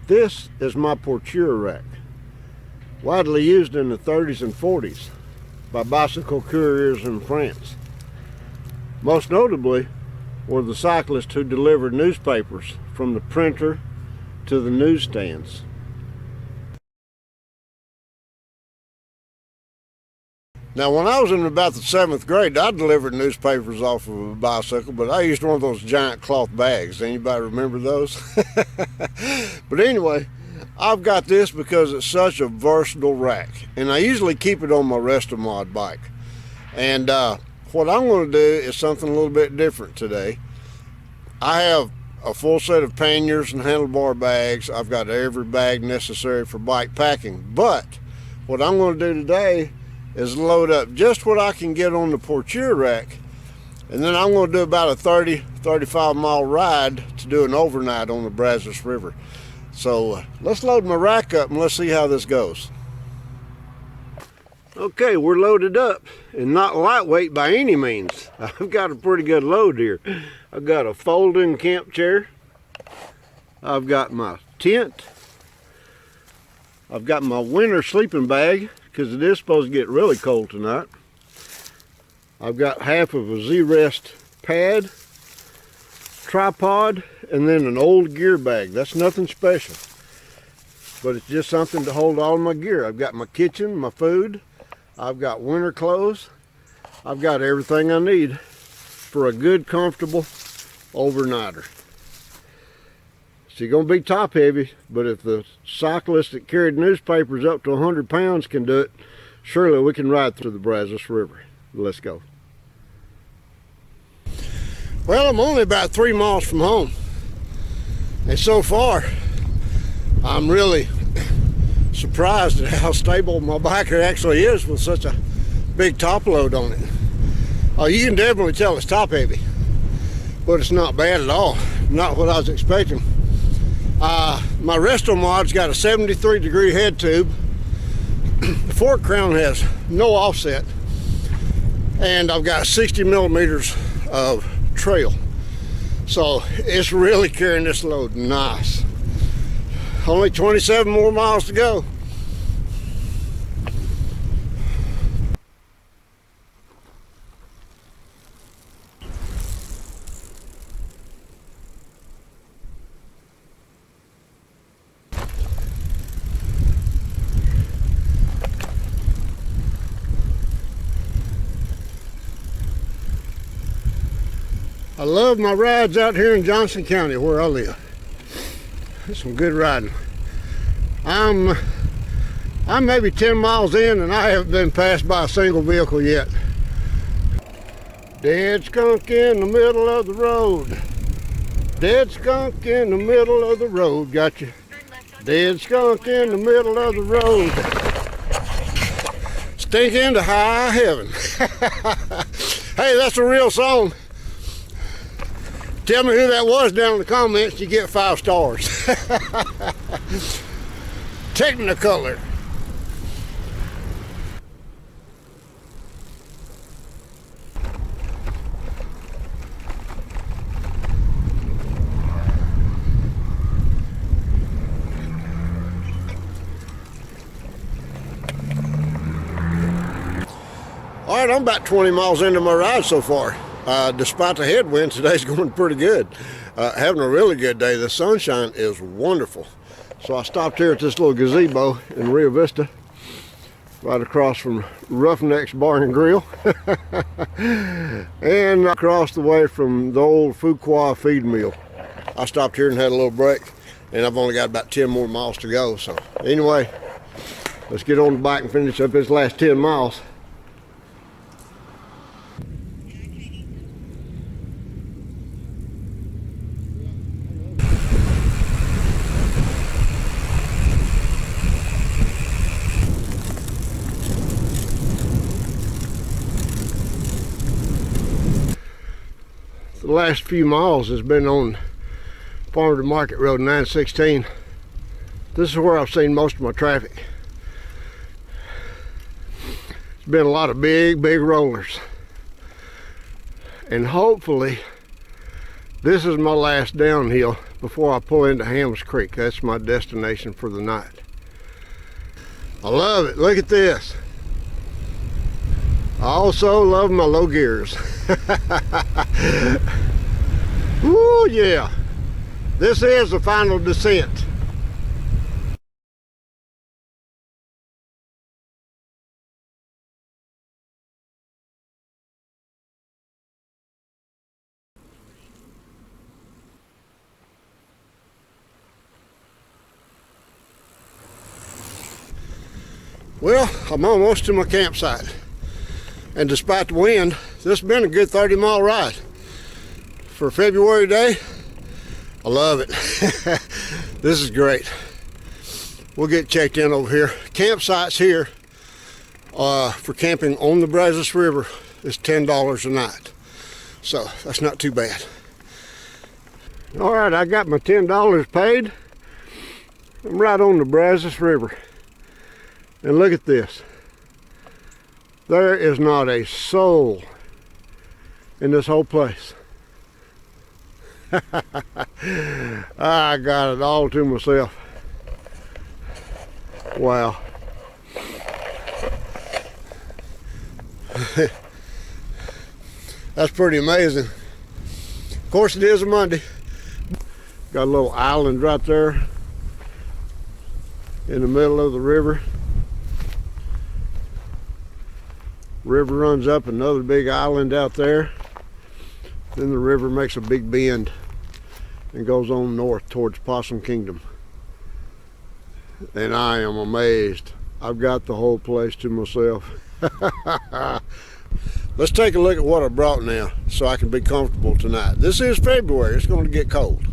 This is my Porteuring rack, widely used in the 30s and 40s by bicycle couriers in France. Most notably were the cyclists who delivered newspapers from the printer to the newsstands. Now, when I was in about the 7th grade, I delivered newspapers off of a bicycle, but I used one of those giant cloth bags. Anybody remember those? But anyway, I've got this because it's such a versatile rack, and I usually keep it on my Restomod bike. And what I'm going to do is something a little bit different today. I have a full set of panniers and handlebar bags. I've got every bag necessary for bike packing, but what I'm going to do today is load up just what I can get on the Porteuring rack, and then I'm going to do about a 30-35 mile ride to do an overnight on the Brazos River. So let's load my rack up and let's see how this goes. Okay, we're loaded up, and not lightweight by any means. I've got a pretty good load here. I've got a folding camp chair, I've got my tent, I've got my winter sleeping bag because it is supposed to get really cold tonight. I've got half of a Z-Rest pad, tripod, and then an old gear bag. That's nothing special, but it's just something to hold all my gear. I've got my kitchen, my food, I've got winter clothes, I've got everything I need for a good, comfortable overnighter. So you're going to be top heavy, but if the cyclist that carried newspapers up to 100 pounds can do it, surely we can ride through the Brazos River. Let's go. Well, I'm only about 3 miles from home, and so far I'm really surprised at how stable my biker actually is with such a big top load on it. Oh, you can definitely tell it's top heavy, but it's not bad at all. Not what I was expecting. My Restomod's got a 73-degree head tube. The fork crown has no offset, and I've got 60 millimeters of trail. So it's really carrying this load nice. Only 27 more miles to go. I love my rides out here in Johnson County where I live. It's some good riding. I'm maybe 10 miles in and I haven't been passed by a single vehicle yet. Dead skunk in the middle of the road. Dead skunk in the middle of the road. Got you. Dead skunk in the middle of the road. Stinking to high heaven. Hey, that's a real song. Tell me who that was down in the comments, you get 5 stars. Technicolor. All right, I'm about 20 miles into my ride so far. Despite the headwind, today's going pretty good. Having a really good day. The sunshine is wonderful. So I stopped here at this little gazebo in Rio Vista, right across from Roughneck's Bar and Grill, and across the way from the old Fuqua feed mill. I stopped here and had a little break, and I've only got about 10 more miles to go. So anyway, let's get on the bike and finish up this last 10 miles. The last few miles has been on Farm to Market Road 916. This is where I've seen most of my traffic. It's been a lot of big rollers. And hopefully This is my last downhill before I pull into Hams Creek. That's my destination for the night. I love it. Look at this. I also love my low gears. Woo, yeah. This is the final descent. Well, I'm almost to my campsite. And despite the wind, this has been a good 30-mile ride. For a February day, I love it. This is great. We'll get checked in over here. Campsites here for camping on the Brazos River is $10 a night. So that's not too bad. All right, I got my $10 paid. I'm right on the Brazos River. And look at this. There is not a soul in this whole place. I got it all to myself. Wow. That's pretty amazing. Of course, it is a Monday. Got a little island right there in the middle of the river. River runs up another big island out there. Then the river makes a big bend and goes on north towards Possum Kingdom. And I am amazed. I've got the whole place to myself. Let's take a look at what I brought now so I can be comfortable tonight. This is February. It's going to get cold.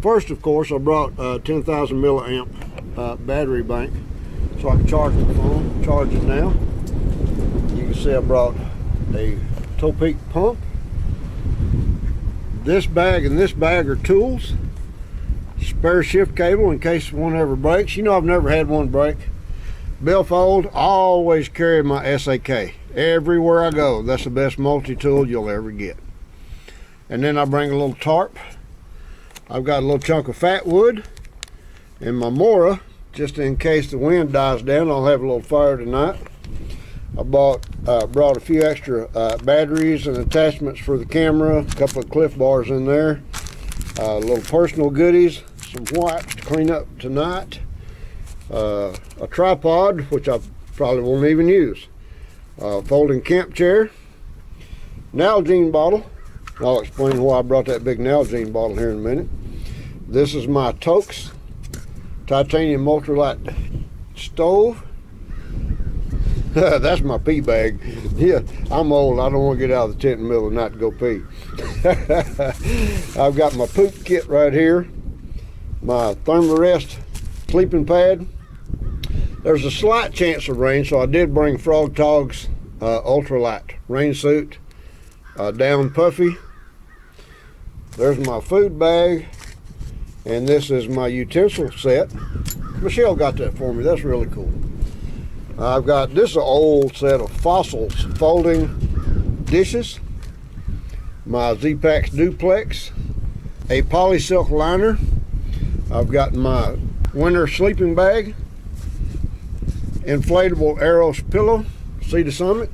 First, of course, I brought a 10,000 milliamp battery bank so I can charge the phone. Charge it now. You can see I brought a toe peak pump. This bag and this bag are tools. Spare shift cable in case one ever breaks. You know, I've never had one break. Billfold, I always carry my SAK everywhere I go. That's the best multi-tool you'll ever get. And then I bring a little tarp. I've got a little chunk of fat wood and my Mora, just in case the wind dies down. I'll have a little fire tonight. I brought a few extra batteries and attachments for the camera, a couple of Cliff Bars in there, little personal goodies, some wipes to clean up tonight, a tripod, which I probably won't even use, folding camp chair, Nalgene bottle. I'll explain why I brought that big Nalgene bottle here in a minute. This is my Toaks titanium ultralight stove. That's my pee bag. Yeah, I'm old. I don't want to get out of the tent in the middle of the night to go pee. I've got my poop kit right here. My Thermarest sleeping pad. There's a slight chance of rain, so I did bring Frog Tog's ultralight rain suit. Down puffy. There's my food bag. And this is my utensil set. Michelle got that for me. That's really cool. I've got this old set of Fossils folding dishes, my Z-Pax duplex, a polysilk liner. I've got my winter sleeping bag, inflatable Aeros pillow, Cedar Summit,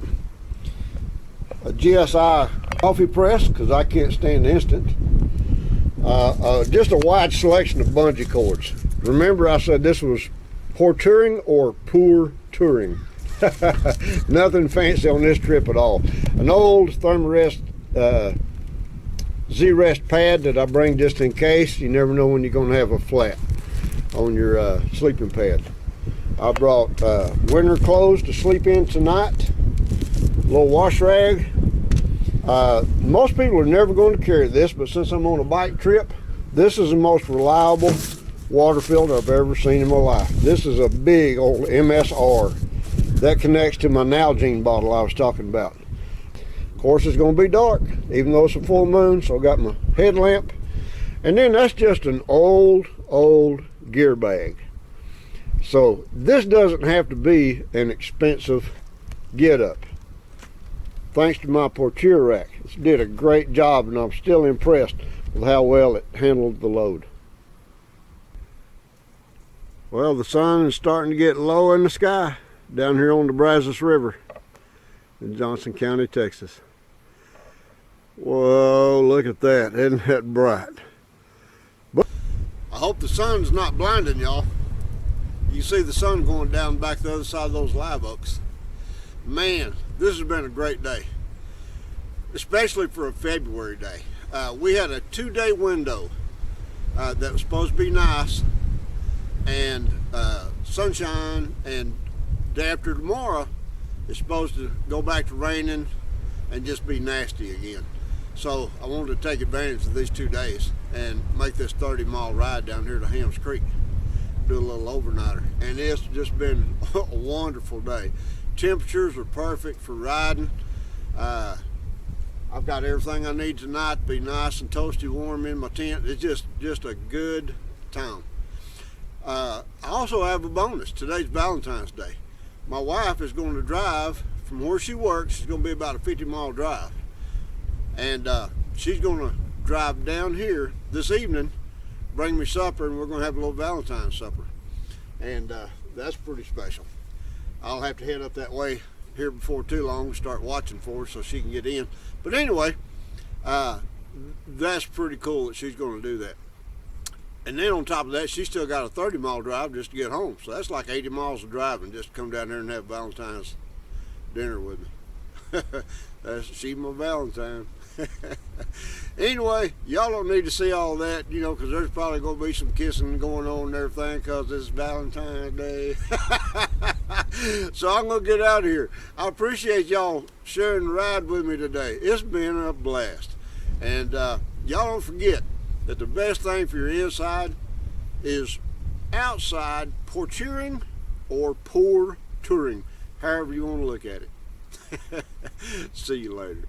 a GSI coffee press because I can't stand instant, just a wide selection of bungee cords. Remember I said this was Porteuring or Poor Touring. Nothing fancy on this trip at all. An old Thermarest Z-Rest pad that I bring just in case. You never know when you're going to have a flat on your sleeping pad. I brought winter clothes to sleep in tonight. A little wash rag. Most people are never going to carry this, but since I'm on a bike trip, this is the most reliable water filter I've ever seen in my life. This is a big old MSR that connects to my Nalgene bottle I was talking about. Of course, it's going to be dark, even though it's a full moon, so I got my headlamp. And then that's just an old gear bag. So this doesn't have to be an expensive get-up. Thanks to my Porteuring rack. It did a great job, and I'm still impressed with how well it handled the load. Well, the sun is starting to get low in the sky down here on the Brazos River in Johnson County, Texas. Whoa, look at that. Isn't that bright? But I hope the sun's not blinding y'all. You see the sun going down back the other side of those live oaks. Man, this has been a great day, especially for a February day. We had a 2-day window that was supposed to be nice and sunshine, and day after tomorrow it's supposed to go back to raining and just be nasty again. So I wanted to take advantage of these 2 days and make this 30-mile ride down here to Hams Creek, do a little overnighter, and it's just been a wonderful day. Temperatures are perfect for riding. I've got everything I need tonight to be nice and toasty warm in my tent. It's just a good time. I also have a bonus. Today's Valentine's Day. My wife is going to drive from where she works. It's going to be about a 50-mile drive. And she's going to drive down here this evening, bring me supper, and we're going to have a little Valentine's supper. And that's pretty special. I'll have to head up that way here before too long and start watching for her so she can get in. But anyway, that's pretty cool that she's going to do that. And then on top of that, she's still got a 30-mile drive just to get home. So that's like 80 miles of driving just to come down there and have Valentine's dinner with me. She's my Valentine. Anyway, y'all don't need to see all that, you know, because there's probably going to be some kissing going on and everything because it's Valentine's Day. So I'm going to get out of here. I appreciate y'all sharing the ride with me today. It's been a blast. And y'all don't forget that the best thing for your inside is outside porteuring or Porteuring, however you want to look at it. See you later.